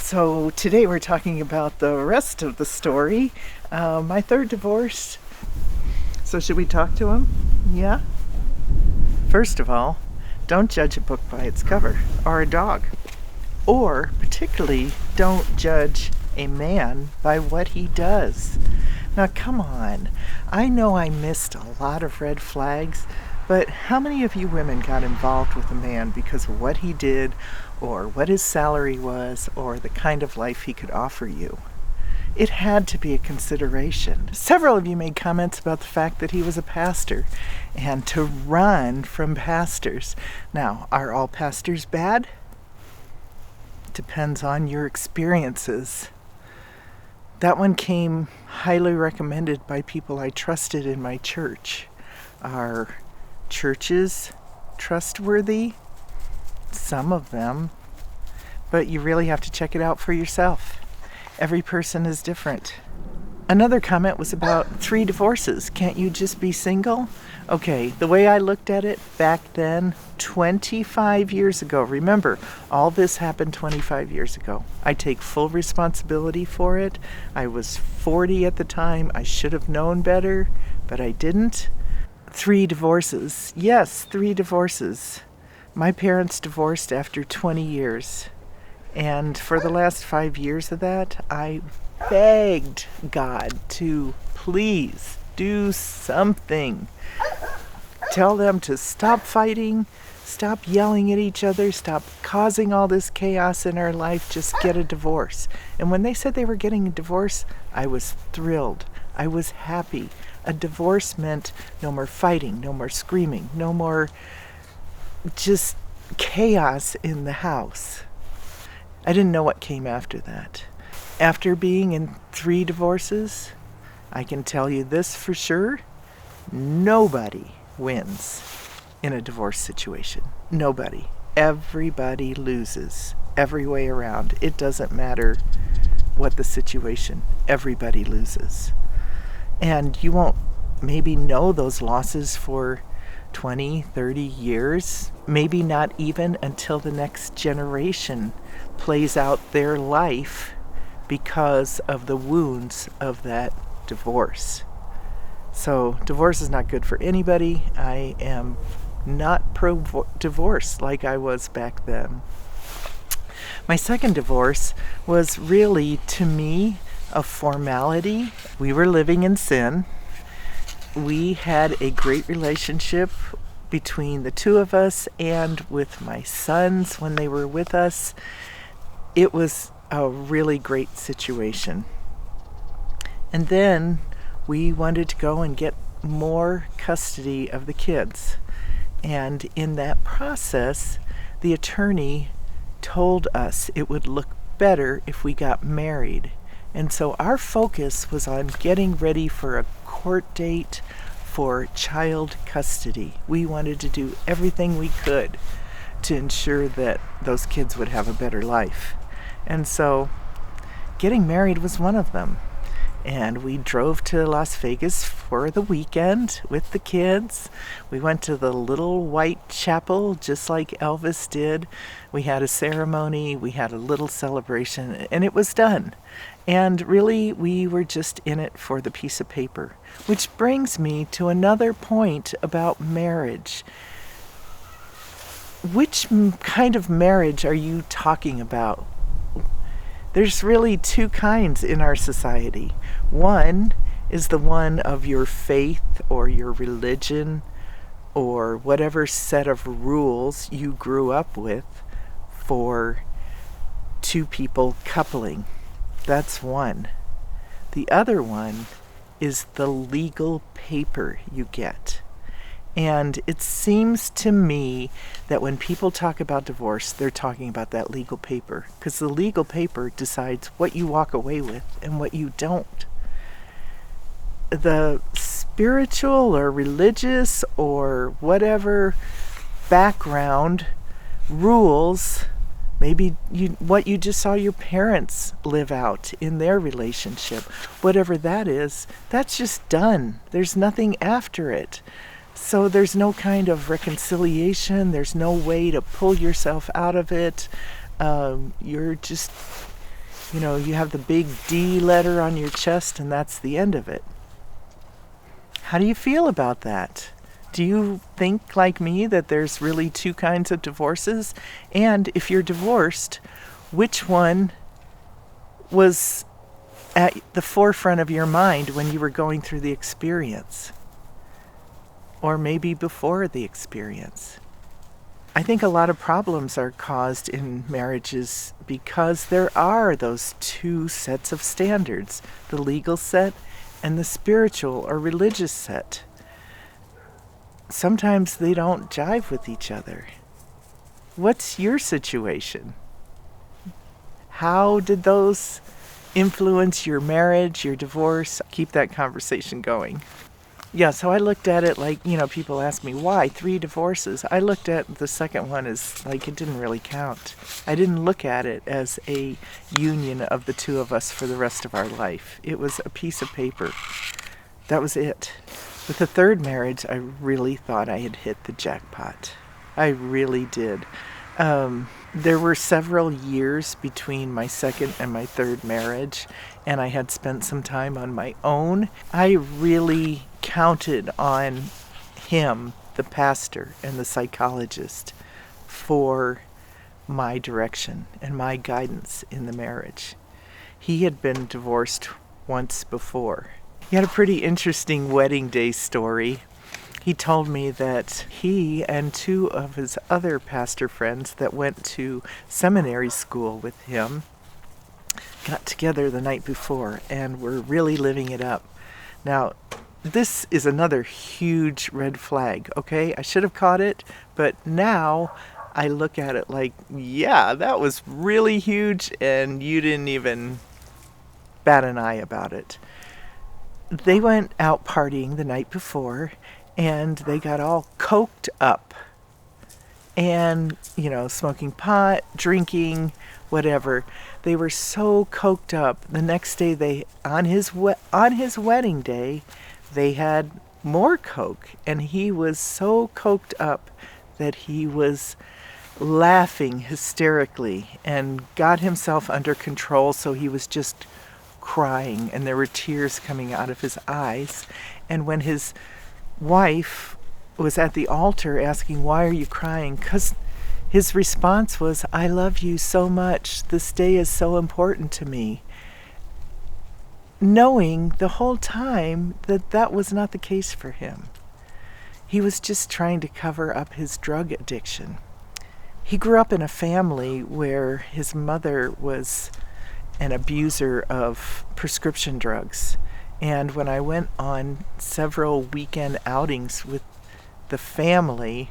So today we're talking about the rest of the story. My third divorce. So should we talk to him? Yeah? First of all, don't judge a book by its cover, or a dog. Or, particularly, don't judge a man by what he does. Now, come on. I know I missed a lot of red flags, but how many of you women got involved with a man because of what he did, or what his salary was, or the kind of life he could offer you? It had to be a consideration. Several of you made comments about the fact that he was a pastor and to run from pastors. Now, are all pastors bad? Depends on your experiences. That one came highly recommended by people I trusted in my church. Are churches trustworthy? Some of them. But you really have to check it out for yourself. Every person is different. Another comment was about 3 divorces. Can't you just be single? Okay, the way I looked at it back then, 25 years ago, remember, all this happened 25 years ago. I take full responsibility for it. I was 40 at the time. I should have known better, but I didn't. 3 divorces. Yes, 3 divorces. My parents divorced after 20 years. And for the last 5 years of that, I begged God to please do something. Tell them to stop fighting, stop yelling at each other, stop causing all this chaos in our life, just get a divorce. And when they said they were getting a divorce, I was thrilled. I was happy. A divorce meant no more fighting, no more screaming, no more just chaos in the house. I didn't know what came after that. After being in 3 divorces, I can tell you this for sure, nobody wins in a divorce situation. Nobody. Everybody loses. Every way around. It doesn't matter what the situation. Everybody loses. And you won't maybe know those losses for 20, 30 years. Maybe not even until the next generation plays out their life because of the wounds of that divorce. So divorce is not good for anybody. I am not pro-divorce like I was back then. My second divorce was really, to me, a formality. We were living in sin. We had a great relationship between the 2 of us and with my sons when they were with us. It was a really great situation. And then we wanted to go and get more custody of the kids. And in that process, the attorney told us it would look better if we got married. And so our focus was on getting ready for a court date for child custody. We wanted to do everything we could to ensure that those kids would have a better life. And so getting married was one of them. And we drove to Las Vegas for the weekend with the kids. We went to the little white chapel just like Elvis did. We had a ceremony, we had a little celebration, and it was done. And really, we were just in it for the piece of paper. Which brings me to another point about marriage. Which kind of marriage are you talking about? There's really 2 kinds in our society. One is the one of your faith or your religion or whatever set of rules you grew up with for 2 people coupling. That's one. The other one is the legal paper you get. And it seems to me that when people talk about divorce, they're talking about that legal paper, because the legal paper decides what you walk away with and what you don't. The spiritual or religious or whatever background rules, maybe what you just saw your parents live out in their relationship, whatever that is, that's just done. There's nothing after it. So there's no kind of reconciliation. There's no way to pull yourself out of it. You're just You have the big D letter on your chest and that's the end of it. How do you feel about that? Do you think, like me, that there's really two kinds of divorces? And if you're divorced, which one was at the forefront of your mind when you were going through the experience? Or maybe before the experience? I think a lot of problems are caused in marriages because there are those two sets of standards, the legal set and the spiritual or religious set. Sometimes they don't jive with each other. What's your situation? How did those influence your marriage, your divorce? Keep that conversation going. Yeah, so I looked at it like, people ask me, why 3 divorces? I looked at the second one as like it didn't really count. I didn't look at it as a union of the two of us for the rest of our life. It was a piece of paper. That was it. With the third marriage, I really thought I had hit the jackpot. I really did. There were several years between my second and my third marriage, and I had spent some time on my own. I really counted on him, the pastor and the psychologist, for my direction and my guidance in the marriage. He had been divorced once before. He had a pretty interesting wedding day story. He told me that he and 2 of his other pastor friends that went to seminary school with him got together the night before and were really living it up. Now, this is another huge red flag, okay? I should have caught it, but now I look at it like, yeah, that was really huge and you didn't even bat an eye about it. They went out partying the night before and they got all coked up and, smoking pot, drinking, whatever. They were so coked up. The next day, on his wedding day, they had more coke, and he was so coked up that he was laughing hysterically and got himself under control, so he was just crying, and there were tears coming out of his eyes. And when his wife was at the altar asking, "Why are you crying?" Because his response was, "I love you so much. This day is so important to me." Knowing the whole time that that was not the case for him. He was just trying to cover up his drug addiction. He grew up in a family where his mother was an abuser of prescription drugs. And when I went on several weekend outings with the family,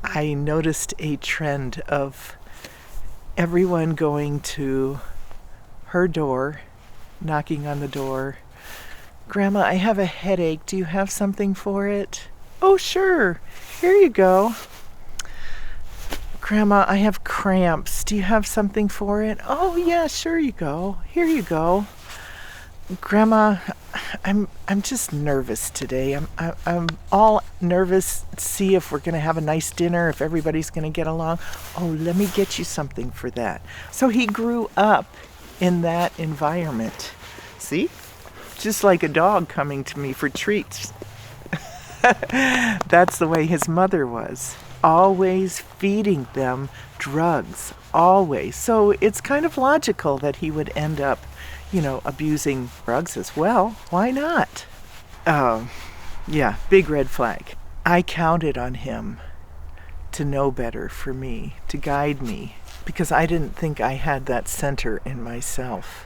I noticed a trend of everyone going to her door, knocking on the door. "Grandma, I have a headache. Do you have something for it?" "Oh, sure. Here you go." "Grandma, I have cramps. Do you have something for it?" "Oh, yeah, sure you go. Here you go." "Grandma, I'm just nervous today. I'm all nervous. See if we're going to have a nice dinner, if everybody's going to get along." "Oh, let me get you something for that." So he grew up in that environment. See? Just like a dog coming to me for treats. That's the way his mother was. Always feeding them drugs. Always. So it's kind of logical that he would end up, abusing drugs as well. Why not? Yeah, big red flag. I counted on him to know better for me, to guide me, because I didn't think I had that center in myself.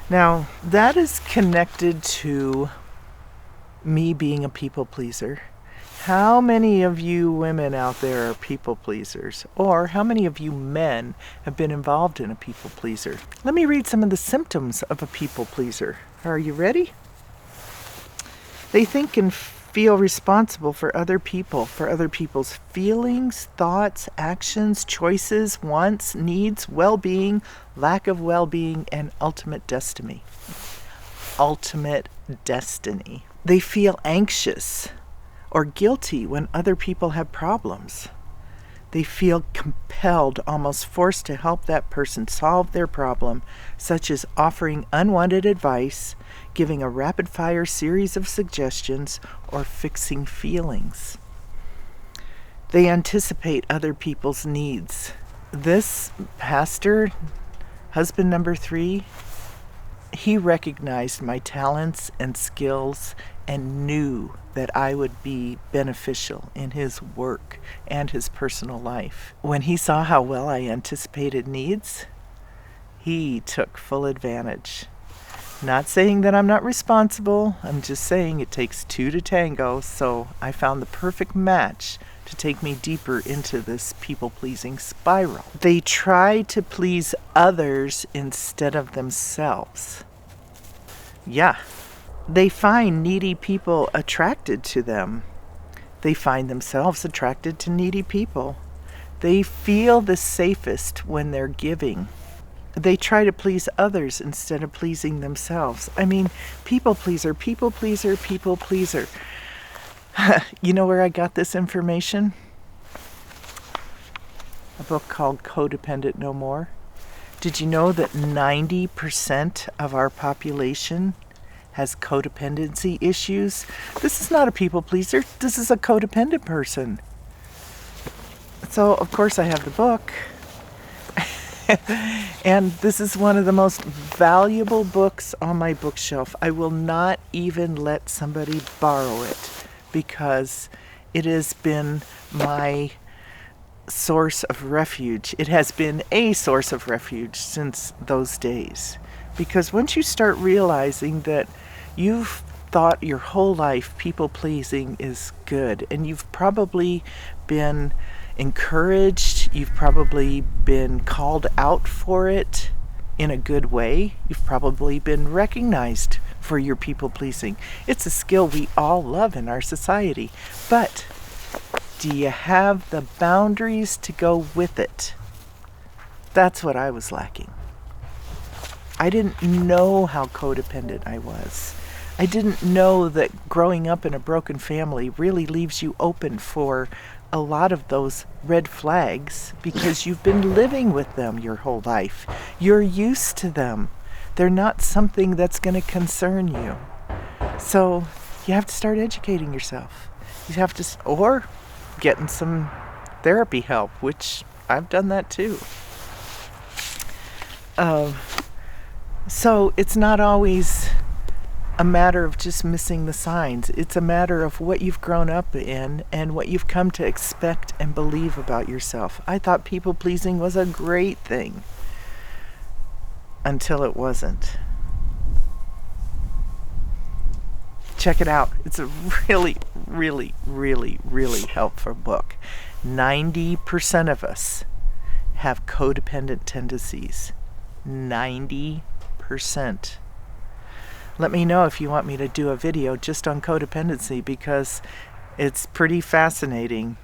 Now, that is connected to me being a people pleaser. How many of you women out there are people pleasers? Or how many of you men have been involved in a people pleaser? Let me read some of the symptoms of a people pleaser. Are you ready? They think and feel responsible for other people, for other people's feelings, thoughts, actions, choices, wants, needs, well-being, lack of well-being, and ultimate destiny. Ultimate destiny. They feel anxious or guilty when other people have problems. They feel compelled, almost forced to help that person solve their problem, such as offering unwanted advice, giving a rapid-fire series of suggestions, or fixing feelings. They anticipate other people's needs. This pastor, husband number 3, he recognized my talents and skills and knew that I would be beneficial in his work and his personal life. When he saw how well I anticipated needs, he took full advantage. Not saying that I'm not responsible, I'm just saying it takes 2 to tango, so I found the perfect match to take me deeper into this people-pleasing spiral. They try to please others instead of themselves. Yeah, they find needy people attracted to them. They find themselves attracted to needy people. They feel the safest when they're giving. They try to please others instead of pleasing themselves. I mean, people pleaser, people pleaser, people pleaser. You know where I got this information? A book called Codependent No More. Did you know that 90% of our population has codependency issues? This is not a people pleaser. This is a codependent person. So, of course, I have the book. And this is one of the most valuable books on my bookshelf. I will not even let somebody borrow it because it has been my source of refuge. It has been a source of refuge since those days. Because once you start realizing that you've thought your whole life people-pleasing is good, and you've probably been encouraged, you've probably been called out for it in a good way, you've probably been recognized for your people-pleasing. It's a skill we all love in our society. But do you have the boundaries to go with it? That's what I was lacking. I didn't know how codependent I was. I didn't know that growing up in a broken family really leaves you open for a lot of those red flags because you've been living with them your whole life. You're used to them. They're not something that's going to concern you. So you have to start educating yourself. You have to, or getting some therapy help, which I've done that too. So it's not always a matter of just missing the signs. It's a matter of what you've grown up in and what you've come to expect and believe about yourself. I thought people-pleasing was a great thing until it wasn't. Check it out. It's a really, really, really, really helpful book. 90% of us have codependent tendencies. 90%. Let me know if you want me to do a video just on codependency because it's pretty fascinating.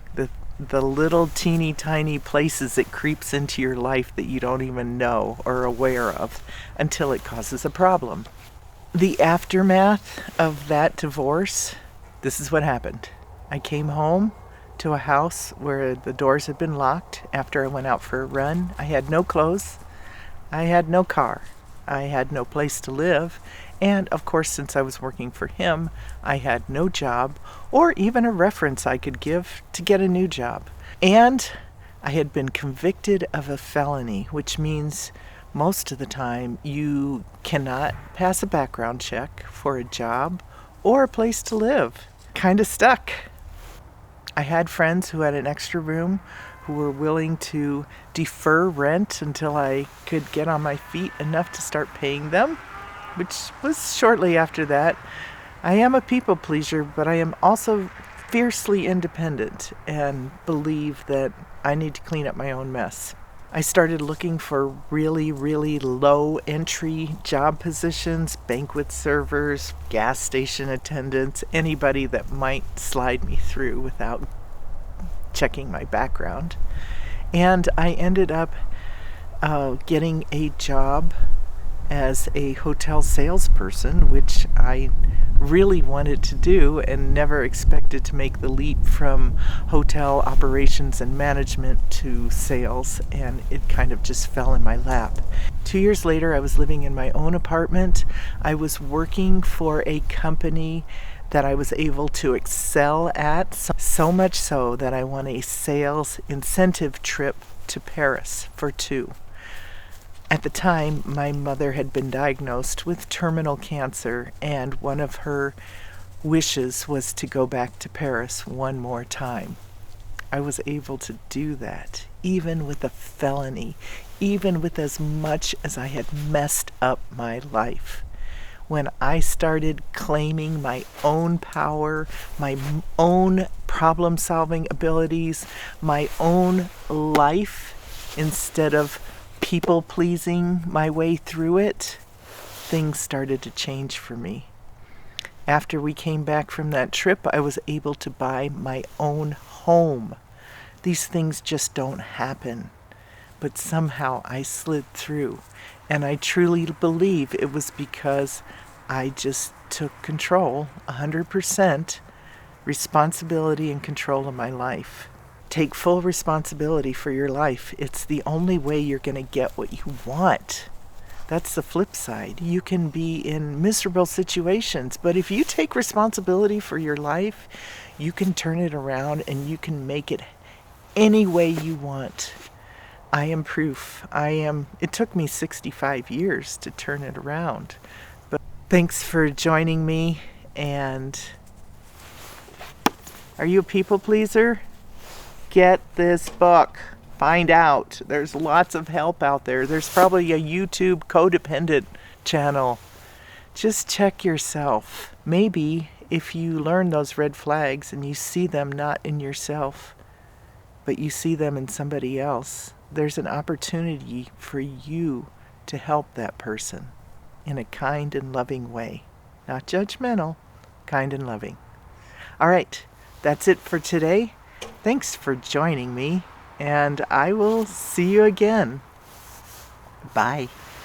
The little teeny tiny places it creeps into your life that you don't even know or are aware of until it causes a problem. The aftermath of that divorce, this is what happened. I came home to a house where the doors had been locked after I went out for a run. I had no clothes. I had no car. I had no place to live. And, of course, since I was working for him, I had no job or even a reference I could give to get a new job. And I had been convicted of a felony, which means most of the time you cannot pass a background check for a job or a place to live. Kind of stuck. I had friends who had an extra room who were willing to defer rent until I could get on my feet enough to start paying them, which was shortly after that. I am a people pleaser, but I am also fiercely independent and believe that I need to clean up my own mess. I started looking for really, really low entry job positions, banquet servers, gas station attendants, anybody that might slide me through without checking my background. And I ended up getting a job as a hotel salesperson, which I really wanted to do and never expected to make the leap from hotel operations and management to sales, and it kind of just fell in my lap. 2 years later, I was living in my own apartment. I was working for a company that I was able to excel at, so much so that I won a sales incentive trip to Paris for two. At the time, my mother had been diagnosed with terminal cancer, and one of her wishes was to go back to Paris one more time. I was able to do that, even with a felony, even with as much as I had messed up my life. When I started claiming my own power, my own problem-solving abilities, my own life, instead of people-pleasing my way through it, things started to change for me. After we came back from that trip, I was able to buy my own home. These things just don't happen. But somehow I slid through. And I truly believe it was because I just took control, 100% responsibility and control of my life. Take full responsibility for your life. It's the only way you're going to get what you want. That's the flip side. You can be in miserable situations, but if you take responsibility for your life, you can turn it around and you can make it any way you want. I am proof. It took me 65 years to turn it around. But thanks for joining me. And are you a people pleaser? Get this book. Find out. There's lots of help out there. There's probably a YouTube codependent channel. Just check yourself. Maybe if you learn those red flags and you see them not in yourself, but you see them in somebody else, there's an opportunity for you to help that person in a kind and loving way. Not judgmental, kind and loving. All right, that's it for today. Thanks for joining me, and I will see you again. Bye.